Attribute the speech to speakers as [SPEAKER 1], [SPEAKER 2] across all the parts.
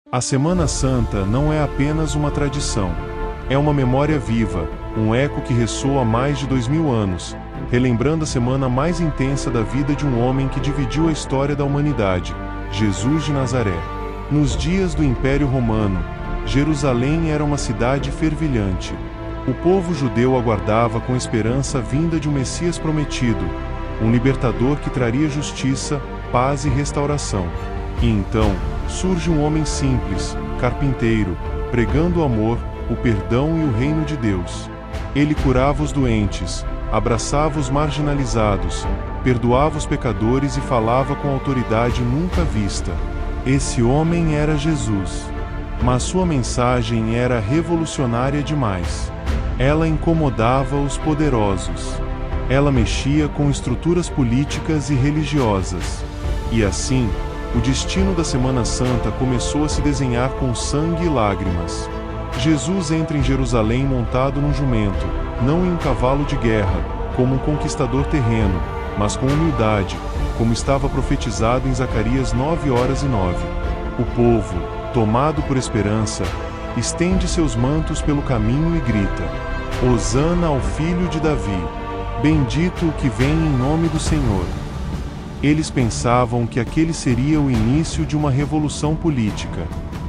[SPEAKER 1] A Semana Santa não é apenas uma tradição. É uma memória viva, um eco que ressoa há mais de 2000 anos, relembrando a semana mais intensa da vida de um homem que dividiu a história da humanidade, Jesus de Nazaré. Nos dias do Império Romano, Jerusalém era uma cidade fervilhante. O povo judeu aguardava com esperança a vinda de um Messias prometido, um libertador que traria justiça, paz e restauração. E então, surge um homem simples, carpinteiro, pregando o amor, o perdão e o reino de Deus. Ele curava os doentes, abraçava os marginalizados, perdoava os pecadores e falava com autoridade nunca vista. Esse homem era Jesus. Mas sua mensagem era revolucionária demais. Ela incomodava os poderosos. Ela mexia com estruturas políticas e religiosas. E assim, o destino da Semana Santa começou a se desenhar com sangue e lágrimas. Jesus entra em Jerusalém montado num jumento, não em um cavalo de guerra, como um conquistador terreno, mas com humildade, como estava profetizado em Zacarias 9:9. O povo, tomado por esperança, estende seus mantos pelo caminho e grita: Hosana ao filho de Davi! Bendito o que vem em nome do Senhor! Eles pensavam que aquele seria o início de uma revolução política.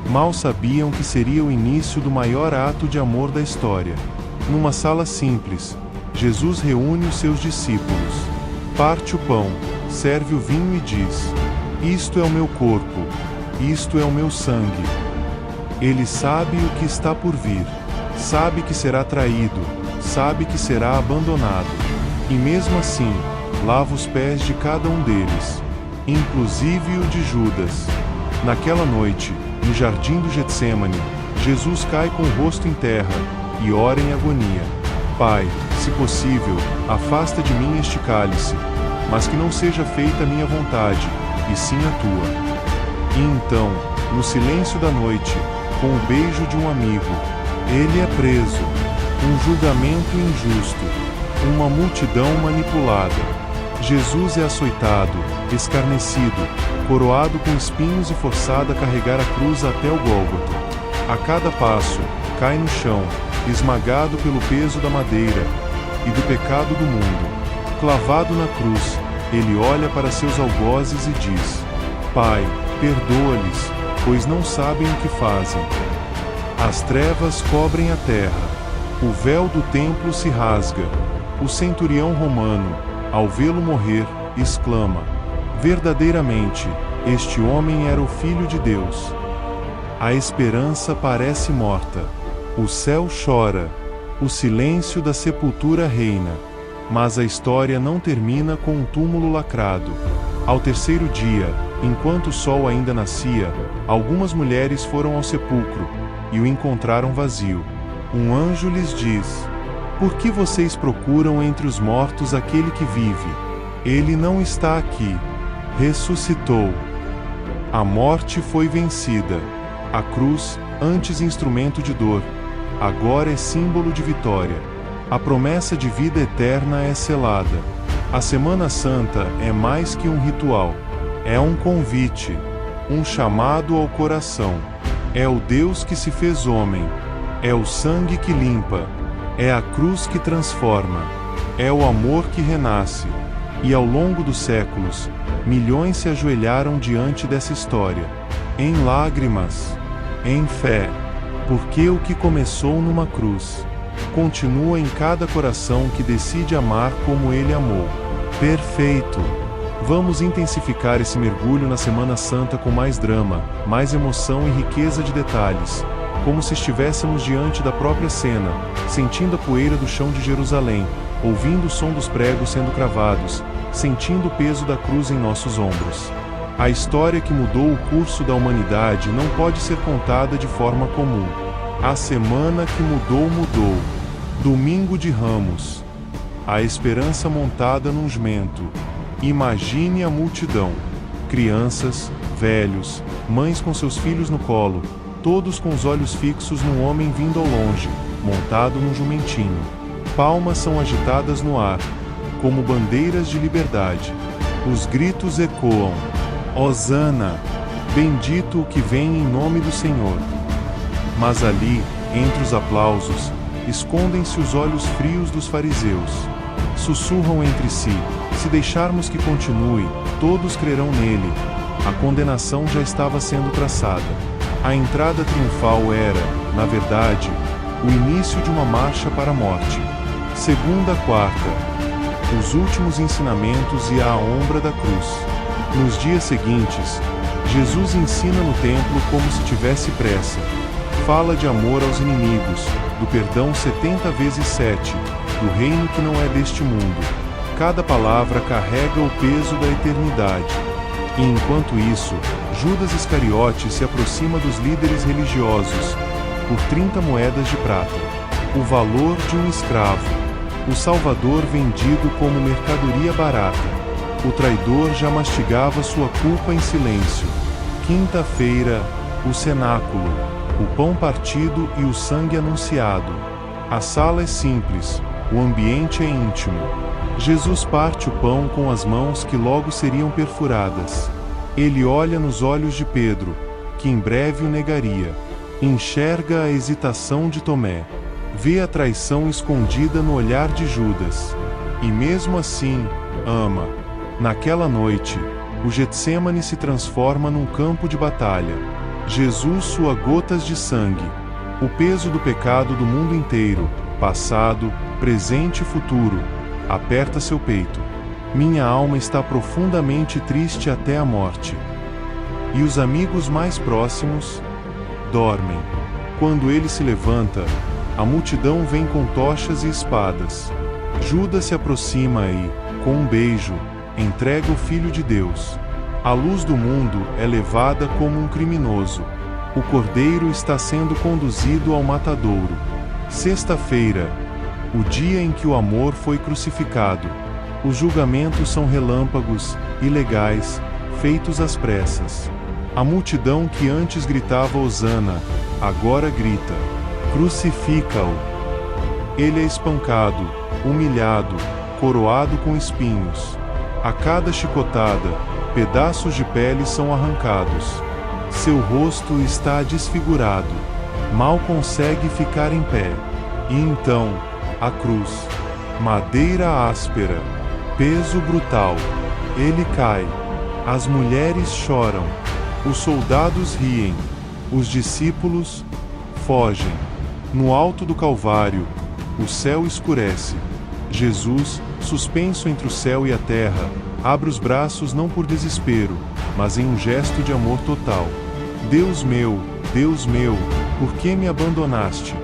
[SPEAKER 1] Mal sabiam que seria o início do maior ato de amor da história. Numa sala simples, Jesus reúne os seus discípulos. Parte o pão, serve o vinho e diz: Isto é o meu corpo, isto é o meu sangue. Ele sabe o que está por vir, sabe que será traído, sabe que será abandonado. E mesmo assim, lava os pés de cada um deles, inclusive o de Judas. Naquela noite, no jardim do Getsêmani, Jesus cai com o rosto em terra e ora em agonia: Pai, se possível, afasta de mim este cálice, mas que não seja feita a minha vontade, e sim a tua. E então, no silêncio da noite, com o beijo de um amigo, ele é preso. Um julgamento injusto, uma multidão manipulada. Jesus é açoitado, escarnecido, coroado com espinhos e forçado a carregar a cruz até o Gólgota. A cada passo, cai no chão, esmagado pelo peso da madeira e do pecado do mundo. Clavado na cruz, ele olha para seus algozes e diz: Pai, perdoa-lhes, pois não sabem o que fazem. As trevas cobrem a terra. O véu do templo se rasga. O centurião romano, ao vê-lo morrer, exclama: Verdadeiramente, este homem era o Filho de Deus. A esperança parece morta. O céu chora. O silêncio da sepultura reina. Mas a história não termina com um túmulo lacrado. Ao terceiro dia, enquanto o sol ainda nascia, algumas mulheres foram ao sepulcro e o encontraram vazio. Um anjo lhes diz: Por que vocês procuram entre os mortos aquele que vive? Ele não está aqui. Ressuscitou. A morte foi vencida. A cruz, antes instrumento de dor, agora é símbolo de vitória. A promessa de vida eterna é selada. A Semana Santa é mais que um ritual. É um convite, um chamado ao coração. É o Deus que se fez homem. É o sangue que limpa. É a cruz que transforma. É o amor que renasce. E ao longo dos séculos, milhões se ajoelharam diante dessa história, em lágrimas, em fé, porque o que começou numa cruz continua em cada coração que decide amar como ele amou. Perfeito! Vamos intensificar esse mergulho na Semana Santa com mais drama, mais emoção e riqueza de detalhes, como se estivéssemos diante da própria cena, sentindo a poeira do chão de Jerusalém, ouvindo o som dos pregos sendo cravados, sentindo o peso da cruz em nossos ombros. A história que mudou o curso da humanidade não pode ser contada de forma comum. A semana que mudou. Domingo de Ramos. A esperança montada num jumento. Imagine a multidão. Crianças, velhos, mães com seus filhos no colo, todos com os olhos fixos num homem vindo ao longe, montado num jumentinho. Palmas são agitadas no ar, como bandeiras de liberdade. Os gritos ecoam: Hosana! Bendito o que vem em nome do Senhor. Mas ali, entre os aplausos, escondem-se os olhos frios dos fariseus. Sussurram entre si: se deixarmos que continue, todos crerão nele. A condenação já estava sendo traçada. A entrada triunfal era, na verdade, o início de uma marcha para a morte. Segunda, quarta, os últimos ensinamentos e a ombra da cruz. Nos dias seguintes, Jesus ensina no templo como se tivesse pressa. Fala de amor aos inimigos, do perdão 70 vezes 7, do reino que não é deste mundo. Cada palavra carrega o peso da eternidade. E enquanto isso, Judas Iscariote se aproxima dos líderes religiosos, por 30 moedas de prata. O valor de um escravo. O Salvador vendido como mercadoria barata. O traidor já mastigava sua culpa em silêncio. Quinta-feira, o cenáculo. O pão partido e o sangue anunciado. A sala é simples, o ambiente é íntimo. Jesus parte o pão com as mãos que logo seriam perfuradas. Ele olha nos olhos de Pedro, que em breve o negaria. Enxerga a hesitação de Tomé. Vê a traição escondida no olhar de Judas. E mesmo assim, ama. Naquela noite, o Getsêmani se transforma num campo de batalha. Jesus sua gotas de sangue. O peso do pecado do mundo inteiro, passado, presente e futuro, aperta seu peito. Minha alma está profundamente triste até a morte. E os amigos mais próximos dormem. Quando ele se levanta, a multidão vem com tochas e espadas. Judas se aproxima e, com um beijo, entrega o Filho de Deus. A luz do mundo é levada como um criminoso. O cordeiro está sendo conduzido ao matadouro. Sexta-feira, o dia em que o amor foi crucificado. Os julgamentos são relâmpagos, ilegais, feitos às pressas. A multidão que antes gritava Hosana, agora grita: crucifica-o. Ele é espancado, humilhado, coroado com espinhos. A cada chicotada, pedaços de pele são arrancados. Seu rosto está desfigurado. Mal consegue ficar em pé. E então, a cruz. Madeira áspera. Peso brutal. Ele cai. As mulheres choram. Os soldados riem. Os discípulos fogem. No alto do Calvário, o céu escurece. Jesus, suspenso entre o céu e a terra, abre os braços não por desespero, mas em um gesto de amor total. Deus meu, por que me abandonaste?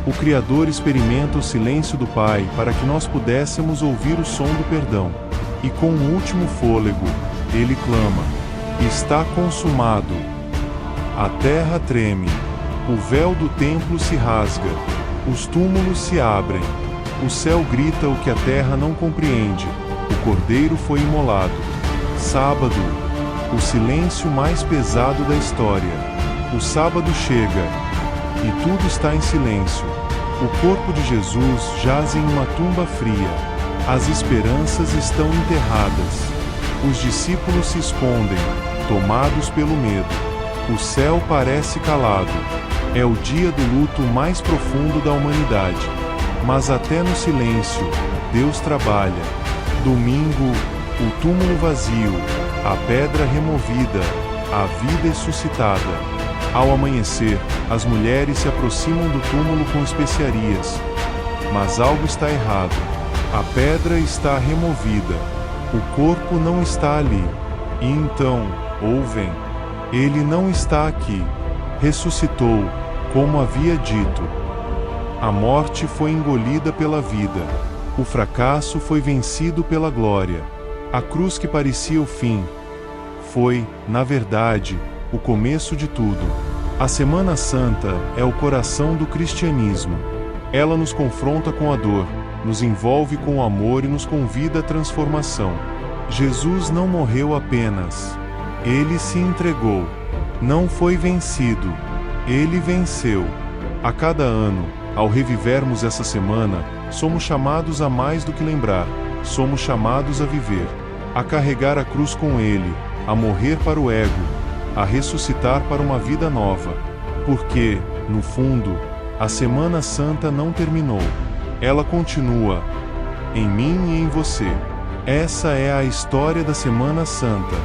[SPEAKER 1] O Criador experimenta o silêncio do Pai para que nós pudéssemos ouvir o som do perdão. E com um último fôlego, ele clama: está consumado. A terra treme. O véu do templo se rasga. Os túmulos se abrem. O céu grita o que a terra não compreende. O cordeiro foi imolado. Sábado. O silêncio mais pesado da história. O sábado chega. E tudo está em silêncio. O corpo de Jesus jaz em uma tumba fria. As esperanças estão enterradas. Os discípulos se escondem, tomados pelo medo. O céu parece calado. É o dia do luto mais profundo da humanidade. Mas até no silêncio, Deus trabalha. Domingo, o túmulo vazio, a pedra removida, a vida ressuscitada. Ao amanhecer, as mulheres se aproximam do túmulo com especiarias. Mas algo está errado. A pedra está removida. O corpo não está ali. E então, ouvem: ele não está aqui. Ressuscitou, como havia dito. A morte foi engolida pela vida. O fracasso foi vencido pela glória. A cruz que parecia o fim foi, na verdade, o começo de tudo. A Semana Santa é o coração do cristianismo. Ela nos confronta com a dor, nos envolve com o amor e nos convida à transformação. Jesus não morreu apenas. Ele se entregou. Não foi vencido. Ele venceu. A cada ano, ao revivermos essa semana, somos chamados a mais do que lembrar. Somos chamados a viver, a carregar a cruz com Ele, a morrer para o ego, a ressuscitar para uma vida nova. Porque, no fundo, a Semana Santa não terminou. Ela continua, em mim e em você. Essa é a história da Semana Santa.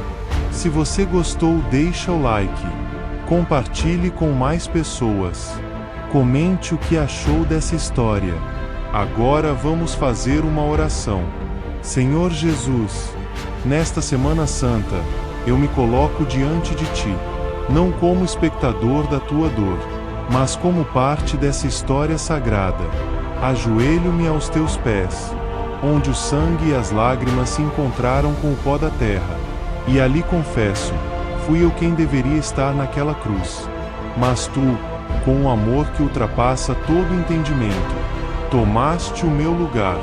[SPEAKER 1] Se você gostou, deixa o like. Compartilhe com mais pessoas. Comente o que achou dessa história. Agora vamos fazer uma oração. Senhor Jesus, nesta Semana Santa, eu me coloco diante de Ti, não como espectador da Tua dor, mas como parte dessa história sagrada. Ajoelho-me aos Teus pés, onde o sangue e as lágrimas se encontraram com o pó da terra, e ali confesso, fui eu quem deveria estar naquela cruz. Mas Tu, com um amor que ultrapassa todo entendimento, tomaste o meu lugar,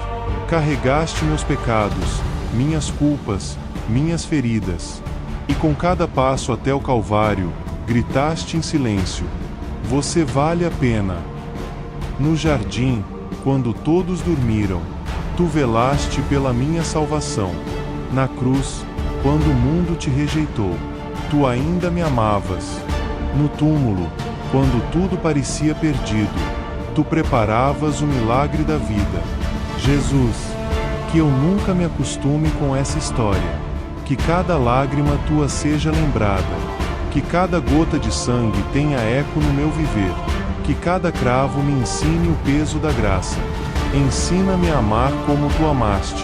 [SPEAKER 1] carregaste meus pecados, minhas culpas, minhas feridas, e com cada passo até o Calvário, gritaste em silêncio: você vale a pena. No jardim, quando todos dormiram, Tu velaste pela minha salvação. Na cruz, quando o mundo te rejeitou, Tu ainda me amavas. No túmulo, quando tudo parecia perdido, Tu preparavas o milagre da vida. Jesus, que eu nunca me acostume com essa história. Que cada lágrima Tua seja lembrada. Que cada gota de sangue tenha eco no meu viver. Que cada cravo me ensine o peso da graça. Ensina-me a amar como Tu amaste,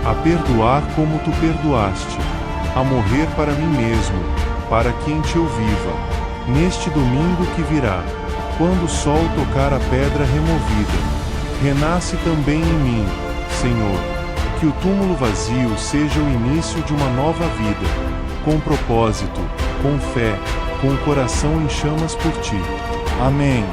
[SPEAKER 1] a perdoar como Tu perdoaste, a morrer para mim mesmo, para que em Ti eu viva. Neste domingo que virá, quando o sol tocar a pedra removida, renasce também em mim, Senhor, que o túmulo vazio seja o início de uma nova vida, com propósito, com fé, com o coração em chamas por Ti. Amém.